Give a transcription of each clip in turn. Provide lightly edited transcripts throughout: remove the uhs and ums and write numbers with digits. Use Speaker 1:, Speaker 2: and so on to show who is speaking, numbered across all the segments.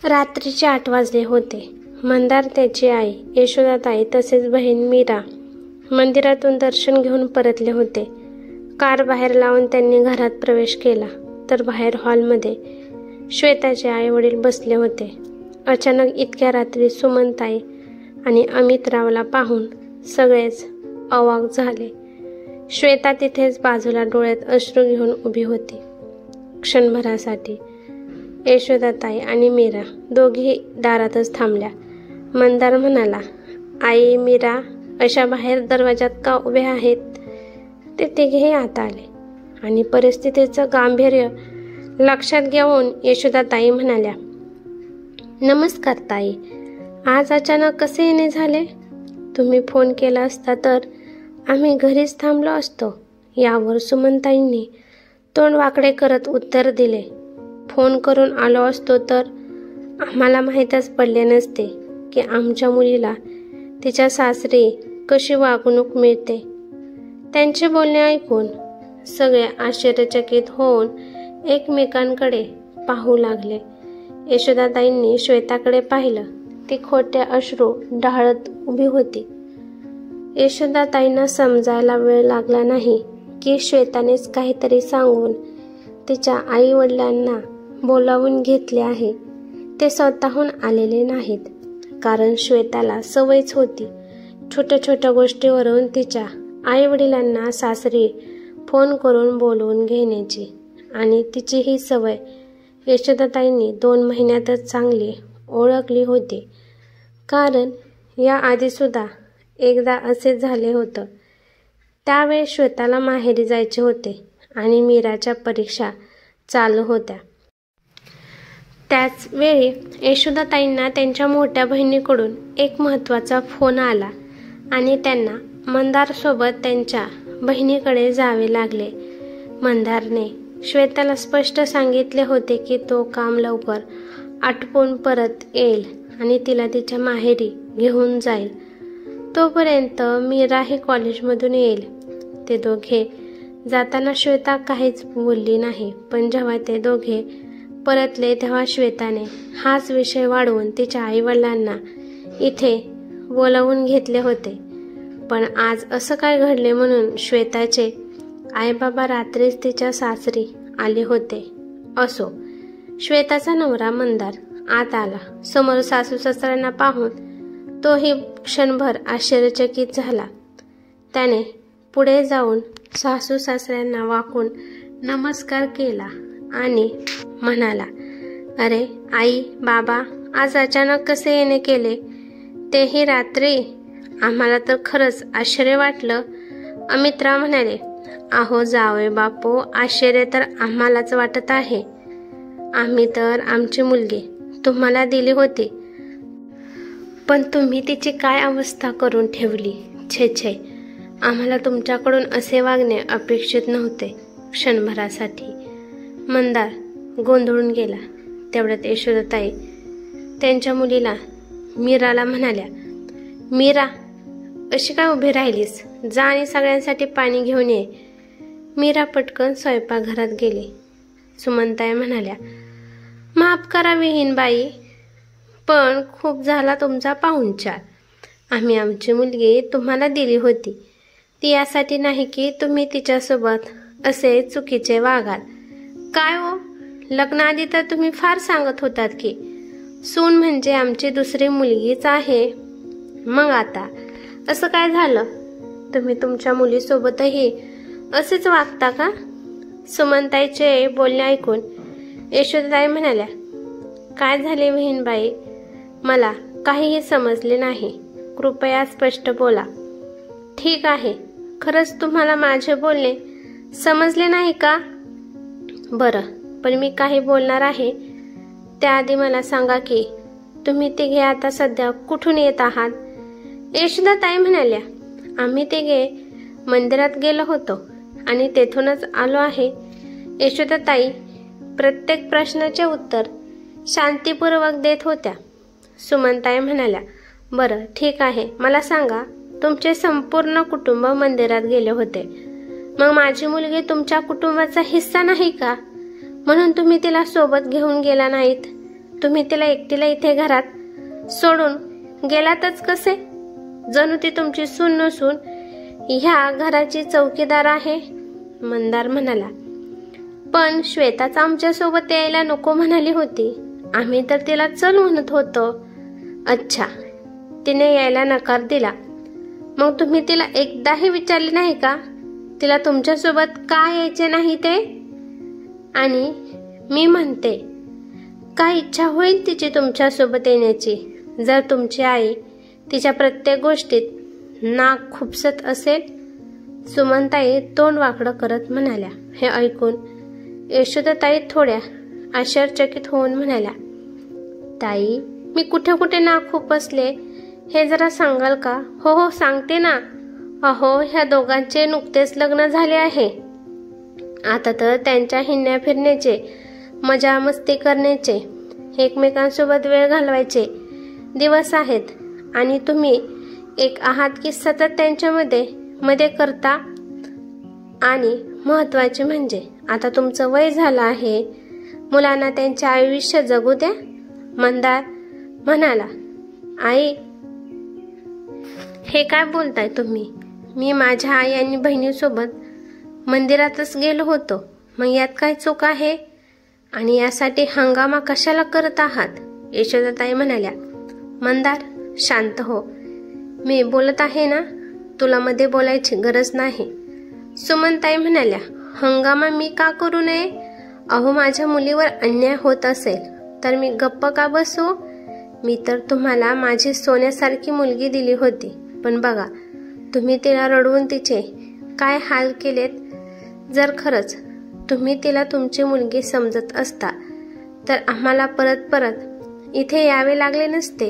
Speaker 1: रात्रीचे 8 वाजले होते. मंदार, त्याची आई यशोदाताई तसेच बहीण मीरा मंदिरातून दर्शन घेऊन परतले होते. कार बाहेर लावून त्यांनी घरात प्रवेश केला तर बाहेर हॉलमध्ये श्वेताचे आई वडील बसले होते. अचानक इतक्या रात्री सुमनताई आणि अमितरावला पाहून सगळेच अवाक झाले. श्वेता तिथेच बाजूला डोळ्यात अश्रू घेऊन उभी होती. क्षणभरासाठी यशोदाताई आणि मीरा दोघी दारातच थांबल्या. मंदार म्हणाला, आई, मीरा अशा बाहेर दरवाजात का उभ्या आहेत? ते तिघेही आत आले आणि परिस्थितीचं गांभीर्य लक्षात घेऊन यशोदाताई म्हणाल्या, नमस्कार ताई, आज अचानक कसे येणे झाले? तुम्ही फोन केला असता तर आम्ही घरीच थांबलो असतो. यावर सुमनताईंनी तोंड वाकडे करत उत्तर दिले, फोन करून आलो असतो तर आम्हाला माहीतच पडले नसते की आमच्या मुलीला तिच्या सासरी कशी वागणूक मिळते. त्यांचे बोलणे ऐकून सगळे आश्चर्यचकित होऊन एकमेकांकडे पाहू लागले. यशोदाताईंनी श्वेताकडे पाहिलं. ती खोटे अश्रू ढाळत उभी होती. यशोदाताईंना समजायला वेळ लागला नाही की श्वेतानेच काहीतरी सांगून तिच्या आई वडिलांना बोलावून घेतले आहे. ते स्वतःहून आलेले नाहीत, कारण श्वेताला सवयच होती छोट्या छोट्या गोष्टीवरून तिच्या आई वडिलांना सासरी फोन करून बोलवून घेण्याची, आणि तिची ही सवय यशोदाताईंनी 2 महिन्यातच चांगली ओळखली होती. कारण या आधीसुद्धा एकदा असे झाले होतं. त्यावेळी श्वेताला माहेरी जायचे होते आणि मीराच्या परीक्षा चालू होत्या. त्याच वेळी यशोदाताईंना त्यांच्या मोठ्या बहिणीकडून एक महत्त्वाचा फोन आला आणि त्यांना मंदारसोबत त्यांच्या बहिणीकडे जावे लागले. मंदारने श्वेताला स्पष्ट सांगितले होते की तो काम लवकर आटपून परत येईल आणि तिला तिच्या माहेरी घेऊन जाईल. तोपर्यंत मीराही कॉलेजमधून येईल. ते दोघे जाताना श्वेता काहीच बोलली नाही, पण जेव्हा ते दोघे परतले तेव्हा श्वेताने हाच विषय वाढवून तिच्या आईवडिलांना इथे बोलावून घेतले होते. पण आज असं काय घडले म्हणून श्वेताचे आईबाबा रात्रीच तिच्या सासरी आले होते. असो, श्वेताचा नवरा मंदार आत आला. समोर सासू सासऱ्यांना पाहून तोही क्षणभर आश्चर्यचकित झाला. त्याने पुढे जाऊन सासू सासऱ्यांना वाकून नमस्कार केला आणि म्हणाला, अरे आई, बाबा, आज अचानक कसे येणे केले? तेही रात्री? आम्हाला तर खरंच आश्चर्य वाटलं. अमितराव म्हणाले, अहो जावई बापू, आश्चर्य तर आम्हालाच वाटत आहे. आम्ही तर आमची मुलगी तुम्हाला दिली होती, पण तुम्ही तिची काय अवस्था करून ठेवली. छे छे, आम्हाला तुमच्याकडून असे वागणे अपेक्षित नव्हते. क्षणभरासाठी मंदार गोंधळून गेला. तेवढ्यात यशोदाताई त्यांच्या मुलीला मीराला म्हणाल्या, मीरा, अशी काय उभी राहिलीस? जा आणि सगळ्यांसाठी पाणी घेऊन ये. मीरा पटकन स्वयंपाकघरात गेली. सुमनताई म्हणाल्या, माफ करा विहीनबाई, पण खूप झाला तुमचा पाहुणचार. आम्ही आमची मुलगी तुम्हाला दिली होती, ती यासाठी नाही की तुम्ही तिच्यासोबत असे चुकीचे वागाल. काय हो, लग्नाआधी तर तुम्ही फार सांगत होतात की सून म्हणजे आमची दुसरी मुलगीच आहे. मग आता असं काय झालं? तुम्ही तुमच्या मुलीसोबतही असेच वागता का? सुमनताईचे बोलणे ऐकून यशोदाताई म्हणाल्या, काय झाले विहीनबाई? मला काहीही समजले नाही. कृपया स्पष्ट बोला. ठीक आहे, खरंच तुम्हाला माझे बोलणे समजले नाही का? बरं, पण मी काही बोलणार आहे. त्याआधी मला सांगा की तुम्ही तिघे आता सध्या कुठून येत आहात? यशोदाताई म्हणाल्या, आम्ही तिघे मंदिरात गेलो होतो आणि तेथूनच आलो आहे. यशोदाताई प्रत्येक प्रश्नाचे उत्तर शांतीपूर्वक देत होत्या. सुमनताई म्हणाल्या, बरं ठीक आहे, मला सांगा, तुमचे संपूर्ण कुटुंब मंदिरात गेले होते, मग माझी मुलगी तुमच्या कुटुंबाचा हिस्सा नाही का? म्हणून तुम्ही तिला सोबत घेऊन गेला नाहीत. तुम्ही तिला एकटीला इथे घरात सोडून गेलातच कसे? जणू ती तुमची सून नसून ह्या घराची चौकीदार आहे. मंदार म्हणाला, पण श्वेताच आमच्यासोबत यायला नको म्हणाली होती. आम्ही तर तिला चल म्हणत होतो. अच्छा, तिने यायला नकार दिला. मग तुम्ही तिला एकदाही विचारले नाही का तिला तुमच्यासोबत का यायचे नाही ते? आणि मी म्हणते, काय इच्छा होईल तिची तुमच्यासोबत येण्याची जर तुमची आई तिच्या प्रत्येक गोष्टीत नाक खुपसत असेल? सुमनताई तोंड वाकडं करत म्हणाल्या. हे ऐकून यशोदाताई थोड्या आश्चर्यचकित होऊन म्हणाल्या, ताई, मी कुठे कुठे नाक खुपसले हे जरा सांगाल का? हो हो, सांगते ना. अहो, ह्या दोघांचे नुकतेच लग्न झाले आहे. आता तर त्यांच्या हिंडण्या फिरण्याचे, मजा मस्ती करण्याचे, एकमेकांसोबत वेळ घालवायचे दिवस आहेत. आणि तुम्ही एक आहात की सतत त्यांच्यामध्ये करता. आणि महत्वाचे म्हणजे आता तुमचं वय झालं आहे. मुलांना त्यांचे आयुष्य जगू द्या. मंदार म्हणाला, आई, हे काय बोलताय तुम्ही? मी माझ्या आई आणि बहिणीसोबत मंदिरातच गेलो होतो. मग यात काय चूक आहे? आणि यासाठी हंगामा कशाला करत आहात? यशोदाताई म्हणाल्या. मंदार, शांत हो. मी बोलत आहे ना, तुला मध्ये बोलायची गरज नाही. सुमनताई म्हणाल्या, हंगामा मी का करू नये? अहो, माझ्या मुलीवर अन्याय होत असेल तर मी गप्प का बसू? मी तर तुम्हाला माझी सोन्यासारखी मुलगी दिली होती. पण बघा, तुम्ही तिला रडवून तिचे काय हाल केलेत. जर खरंच तुम्ही तिला तुमची मुलगी समजत असता तर आम्हाला परत परत इथे यावे लागले नसते.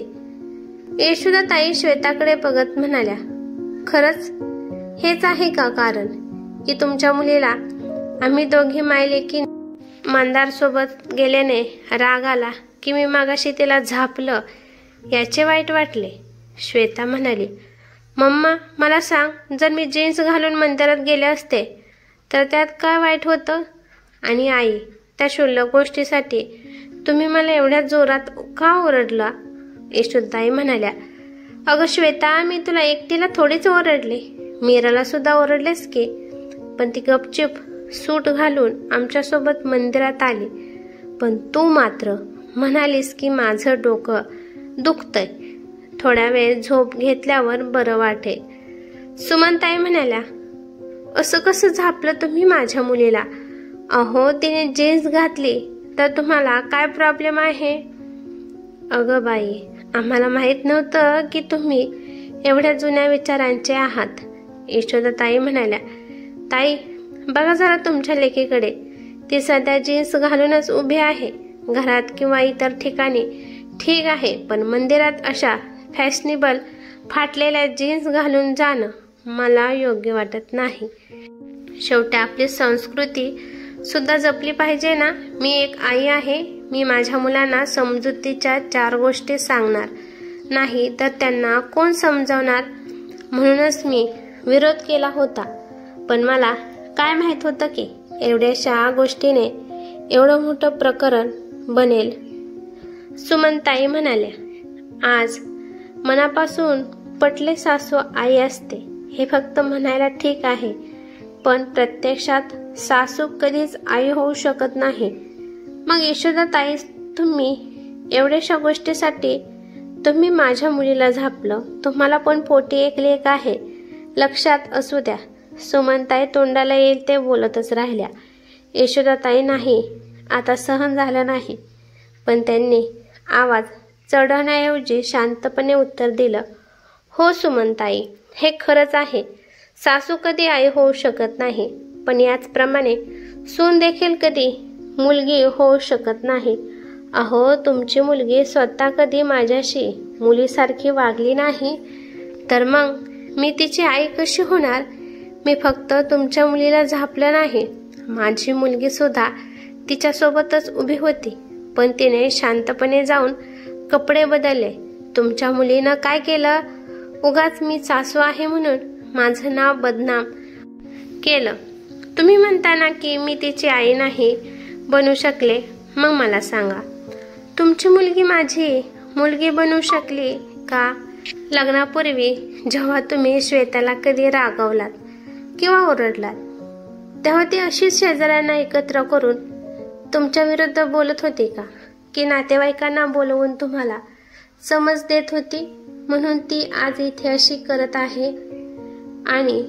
Speaker 1: यशोदाताई श्वेताकडे बघत म्हणाल्या, खरंच हेच आहे का कारण की तुमच्या मुलीला आम्ही दोघी मायलेकी मंदार सोबत गेल्याने राग आला की मी मागाशी तिला झापलं याचे वाईट वाटले? श्वेता म्हणाली, मम्मा, मला सांग, जर मी जीन्स घालून मंदिरात गेले असते तर त्यात काय वाईट होतं? आणि आई, त्या क्षुल्लक गोष्टीसाठी तुम्ही मला एवढ्या जोरात का ओरडला? यशोदाताई म्हणाल्या, अगं श्वेता, मी तुला एकटीला थोडीच ओरडले, मीराला सुद्धा ओरडलेस की. पण ती गपचूप सूट घालून आमच्यासोबत मंदिरात आली. पण तू मात्र म्हणालीस की माझं डोकं दुखतंय, थोड्या वेळ झोप घेतल्यावर बरं वाटेल. सुमनताई म्हणाल्या, असं कसं झापलं तुम्ही माझ्या मुलीला? अहो, तिने जीन्स घातली तर तुम्हाला काय प्रॉब्लेम आहे? अगं बाई, आम्हाला माहित नव्हतं की तुम्ही एवढ्या जुन्या विचारांचे आहात. यशोदाताई म्हणाल्या, ताई, बघा जरा तुमच्या लेकीकडे. ती सध्या जीन्स घालूनच उभी आहे. घरात किंवा इतर ठिकाणी ठीक आहे, पण मंदिरात अशा फॅशनेबल फाटलेल्या जीन्स घालून जाणं मला योग्य वाटत नाही. शेवटी आपली संस्कृती सुद्धा जपली पाहिजे ना. मी एक आई आहे. मी माझ्या मुलांना समजुतीच्या 4 गोष्टी सांगणार नाही तर त्यांना कोण समजावणार? म्हणूनच मी विरोध केला होता. पण मला काय माहित होतं की एवढ्याशा गोष्टीने एवढं मोठं प्रकरण बनेल. सुमनताई म्हणाल्या, आज मनापासून पटले सासू आई असते हे फक्त म्हणायला ठीक आहे, पण प्रत्यक्षात सासू कधीच आई होऊ शकत नाही. मग यशोदाताई, तुम्ही एवढ्याशा गोष्टीसाठी तुम्ही माझ्या मुलीला झापलं. तुम्हाला पण पोटी एक लेक आहे, लक्षात असू द्या. सुमनताई तोंडाला येईल ते बोलतच राहिल्या. यशोदाताई नाही, आता सहन झालं नाही. पण त्यांनी आवाज चढवण्याऐवजी शांतपणे उत्तर दिलं, हो सुमनताई, हे खरंच आहे. सासू कधी आई होऊ शकत नाही, पण याचप्रमाणे सून देखील कधी मुलगी होऊ शकत नाही. अहो, तुमची मुलगी स्वतः कधी माझ्याशी मुलीसारखी वागली नाही तर मग मी तिची आई कशी होणार? मी फक्त तुमच्या मुलीला झापलं नाही, माझी मुलगी सुद्धा तिच्यासोबतच उभी होती. पण तिने शांतपणे जाऊन कपडे बदलले. तुमच्या मुलीनं काय केलं? उगाच मी सासू आहे म्हणून माझं नाव बदनाम केलं. तुम्ही म्हणता ना की मी तिची आई नाही बनू शकले. मग मला सांगा, तुमची मुलगी माझी मुलगी बनू शकली का? लग्नापूर्वी जेव्हा तुम्ही श्वेताला कधी रागवलात किंवा ओरडलात तेव्हा ती अशीच शेजाऱ्यांना एकत्र करून तुमच्या विरुद्ध बोलत होती का? की नातेवाईकांना बोलवून तुम्हाला समज देत होती म्हणून ती आज इथे अशी करत आहे? आणि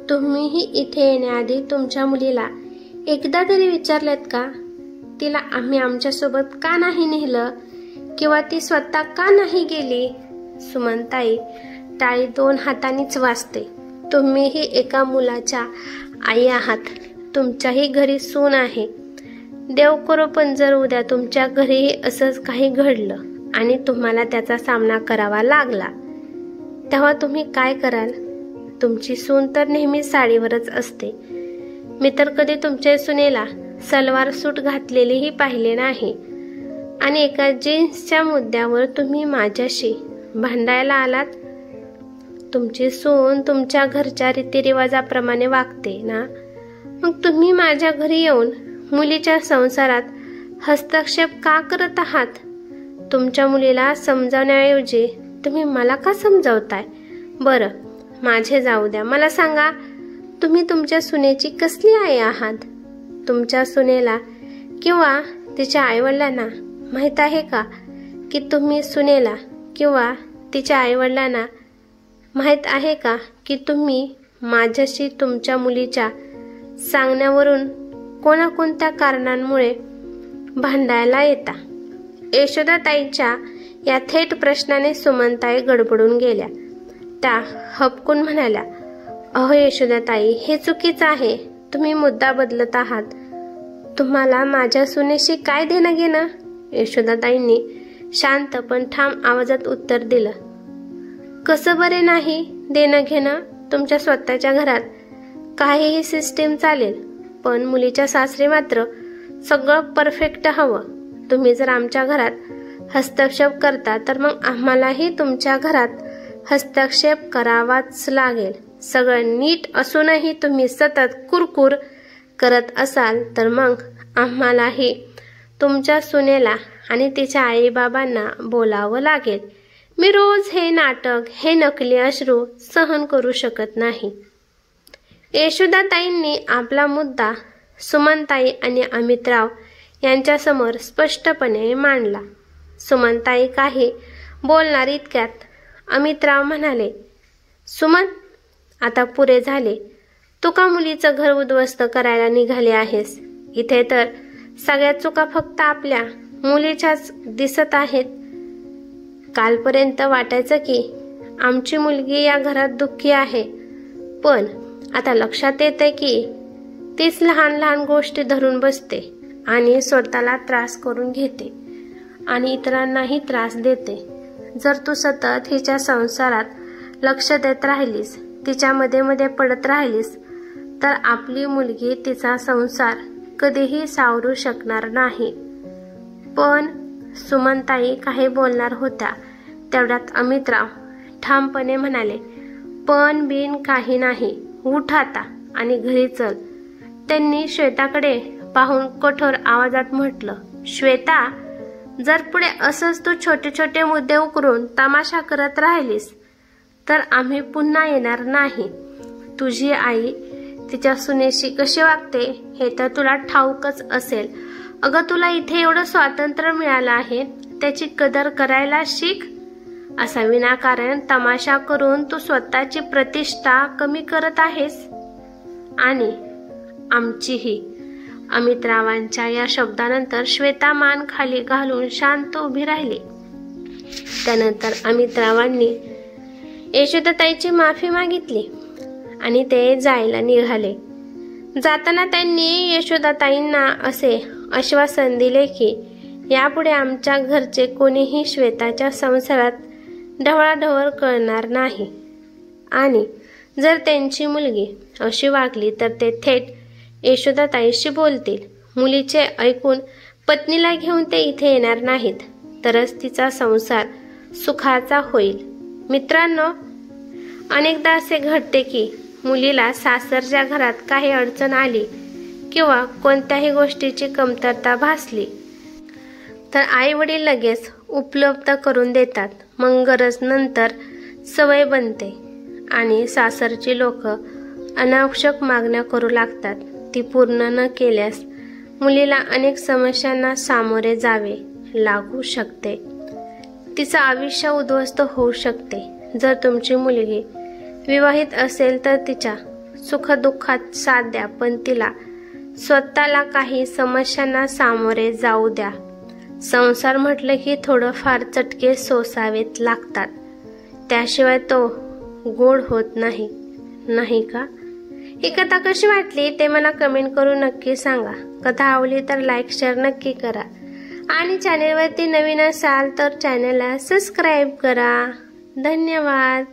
Speaker 1: तुम्हीही इथे येण्याआधी तुमच्या मुलीला एकदा तरी विचारलेत का तिला आम्ही आमच्यासोबत का नाही नेलं किंवा ती स्वतः का नाही गेली? सुमनताई टाळी 2 हातांनीच वाजते. तुम्हीही एका मुलाच्या आई आहात. तुमच्याही घरी सून आहे. देव करो पण जर उद्या तुमच्या घरीही असंच काही घडलं आणि तुम्हाला त्याचा सामना करावा लागला तेव्हा तुम्ही काय कराल? तुमची सून तर नेहमी साडीवरच असते. मी तर कधी तुमच्या सुनेला सलवार सूट घातलेलीही पाहिले नाही. आणि एका जीन्सच्या मुद्द्यावर तुम्ही माझ्याशी भांडायला आलात. तुमची सून तुमच्या घरच्या रीतिरिवाजाप्रमाणे वागते ना, मग तुम्ही माझ्या घरी येऊन मुलीच्या संसारात हस्तक्षेप का करत आहात? तुमच्या मुलीला समजावण्याऐवजी तुम्ही मला का समजावताय? बरं, माझे जाऊ द्या. मला सांगा, तुम्ही तुमच्या सुनेची कसली आई आहात? तुमच्या सुनेला किंवा तिच्या आईवडिलांना माहित आहे का की तुम्ही सुनेला किंवा तिच्या आईवडिलांना माहित आहे का की तुम्ही माझ्याशी तुमच्या मुलीच्या सांगण्यावरून कोणत्या कारणांमुळे भांडायला येता? यशोदाताईंच्या या थेट प्रश्नाने सुमनताई गडबडून गेल्या. त्या हबकून म्हणाल्या, अहो यशोदाताई, हे चुकीचं आहे. तुम्ही मुद्दा बदलत आहात. तुम्हाला माझ्या सुनेशी काय देणं घेणं? यशोदाताईंनी शांत पण ठाम आवाजात उत्तर दिलं. कसं बरे नाही देणं घेणं? तुमच्या स्वतःच्या घरात काहीही सिस्टीम चालेल, पण मुलीच्या सासरी मात्र सगळं परफेक्ट हवं. तुम्ही जर आमच्या घरात हस्तक्षेप करता तर मग आम्हालाही तुमच्या घरात हस्तक्षेप करावाच लागेल. सगळं नीट असूनही तुम्ही सतत कुरकुर करत असाल तर मग आम्हालाही तुमच्या सुनेला आणि तिच्या आईबाबांना बोलावं लागेल. मी रोज हे नाटक, हे नकली अश्रू सहन करू शकत नाही. यशोदाताईंनी आपला मुद्दा सुमनताई आणि अमितराव यांच्यासमोर स्पष्टपणे मांडला. सुमनताई काही बोलणार इतक्यात अमितराव म्हणाले, सुमन, आता पुरे झाले. तू का मुलीचं घर उद्ध्वस्त करायला निघाले आहेस? इथे तर सगळ्या चुका फक्त आपल्या मुलीच्याच दिसत आहेत. कालपर्यंत वाटायचं की आमची मुलगी या घरात दुःखी आहे, पण आता लक्षात येते की तीच लहान लहान गोष्टी धरून बसते आणि स्वतःला त्रास करून घेते आणि इतरांनाही त्रास देते. जर तू सतत हिच्या संसारात लक्ष देत राहिलीस, तिच्या मध्ये पडत राहिलीस, तर आपली मुलगी तिचा संसार कधीही सावरू शकणार नाही. पण सुमनताई काही बोलणार होत्या तेवढ्यात अमितराव ठामपणे म्हणाले, पण बिन काही नाही, उठ आता आणि घरी चल. त्यांनी श्वेताकडे पाहून कठोर आवाजात म्हटलं, श्वेता, जर पुढे असंच तू छोटे छोटे मुद्दे उकरून तमाशा करत राहिलीस तर आम्ही पुन्हा येणार नाही. तुझी आई तिच्या सुनेशी कशी वागते हे तर तुला ठाऊकच असेल. अगं, तुला इथे एवढं स्वातंत्र्य मिळालं आहे, त्याची कदर करायला शिक. असा विनाकारण तमाशा करून तू स्वतःची प्रतिष्ठा कमी करत आहेस आणि आमचीही. अमितरावांच्या या शब्दानंतर श्वेता मान खाली घालून शांत उभी राहिली. त्यानंतर अमितरावांनी यशोदाताईची माफी मागितली आणि ते जायला निघाले. जाताना त्यांनी यशोदाताईंना असे आश्वासन दिले की यापुढे आमच्या घरचे कोणीही श्वेताच्या संसारात ढवळाढवळ करणार नाही आणि जर त्यांची मुलगी अशी वागली तर ते थेट यशोदाताईशी बोलतील. मुलीचे ऐकून पत्नीला घेऊन ते इथे येणार नाहीत, तरच तिचा संसार सुखाचा होईल. मित्रांनो, अनेकदा असे घडते की मुलीला सासरच्या घरात काही अडचण आली किंवा कोणत्याही गोष्टीची कमतरता भासली तर आई वडील लगेच उपलब्ध करून देतात. मग गरज नंतर सवय बनते आणि सासरची लोक अनावश्यक मागण्या करू लागतात. ती पूर्ण न केल्यास मुलीला अनेक समस्यांना सामोरे जावे लागू शकते. तिचं आयुष्य उद्ध्वस्त होऊ शकते. जर तुमची मुलगी विवाहित असेल तर तिच्या सुखदुःखात साथ द्या, पण तिला स्वतःला काही समस्यांना सामोरे जाऊ द्या. संसार म्हटलं की थोडंफार चटके सोसावेत लागतात, त्याशिवाय तो गोड होत नाही, नाही का? ही कथा कशी वाटली ते मला कमेंट करून नक्की सांगा. कथा आवडली तर लाईक शेअर नक्की करा आणि चॅनेलवरती नवीन असाल तर चॅनेलला सबस्क्राईब करा. धन्यवाद.